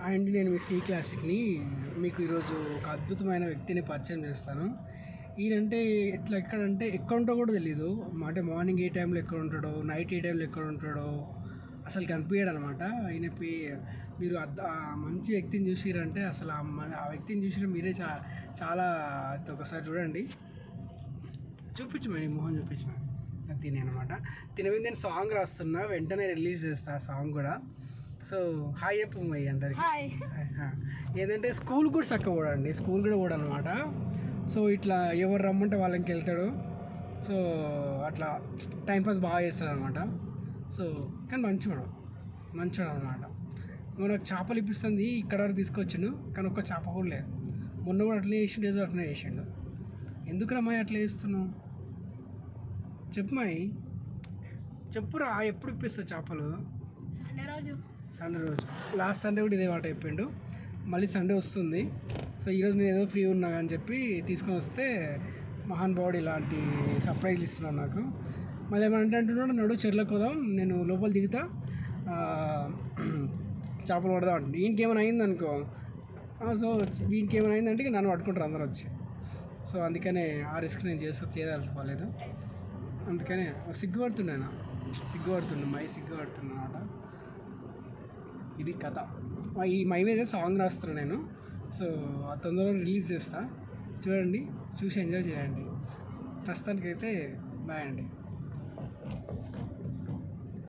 And నేను మీ శ్రీ క్లాసిక్ని మీకు ఈరోజు ఒక అద్భుతమైన వ్యక్తిని పరిచయం చేస్తాను. ఈయనంటే ఎక్కడంటే ఎక్కడ ఉంటాడో కూడా తెలీదు. అంటే మార్నింగ్ ఏ టైంలో ఎక్కడ ఉంటాడో, నైట్ ఏ టైంలో ఎక్కడ ఉంటాడో అసలు కనిపించాడు అనమాట. మీరు ఆ మంచి వ్యక్తిని చూసిరంటే అసలు ఆ వ్యక్తిని చూసిన మీరే చాలా ఒకసారి చూడండి. చూపించమని మొహం చూపించమని తినే అనమాట. తిన మీద నేను సాంగ్ రాస్తున్నా, వెంటనే రిలీజ్ చేస్తా ఆ సాంగ్ కూడా. సో హాయ్ చెప్పు అందరికి. ఏంటంటే స్కూల్ కూడా చక్కగా పోడండి, స్కూల్ కూడా పోడు అనమాట. సో ఇట్లా ఎవరు రమ్మంటే వాళ్ళకి వెళ్తాడు. సో అట్లా టైంపాస్ బాగా చేస్తాడు అనమాట. సో కానీ మంచివాడు అనమాట. నాకు చేపలు ఇప్పిస్తుంది ఇక్కడ వరకు తీసుకొచ్చిండు, కానీ ఒక్క చేప కూడా లేదు. మొన్న కూడా అట్లే చేసిండు, ఏదో అట్లనే చేసిండు. ఎందుకు రమ్మాయి అట్లా చేస్తున్నావు చెప్పుమాయి, చెప్పురా. ఎప్పుడు ఇప్పిస్తావు చేపలు? సండే రోజు. లాస్ట్ సండే కూడా ఇదే మాట చెప్పిండు. మళ్ళీ సండే వస్తుంది. సో ఈరోజు నేను ఏదో ఫ్రీ ఉన్నా అని చెప్పి తీసుకొని వస్తే మహాన్ బాడీ ఇలాంటి సర్ప్రైజ్ ఇస్తున్నాను నాకు. మళ్ళీ ఏమంటే అంటున్నాడు, నడు చెర్లకు పోదాం, నేను లోపల దిగుతా, చేపలు పడదాం అంటే. వీనికి ఏమైనా అయిందనుకో, సో వీనికి ఏమైనా అయిందంటే నన్ను పట్టుకుంటారు అందరూ వచ్చి. సో అందుకనే ఆ రిస్క్ నేను చేయదలుచుకోలేదు. అందుకనే సిగ్గుపడుతున్నాను అన్నమాట. ఇది కథ. ఈ మై మీద సాంగ్ రాస్తున్నాను నేను. సో ఆ తొందరగా రిలీజ్ చేస్తా, చూడండి, చూసి ఎంజాయ్ చేయండి. ప్రస్తుతానికైతే బాయ్ అండి.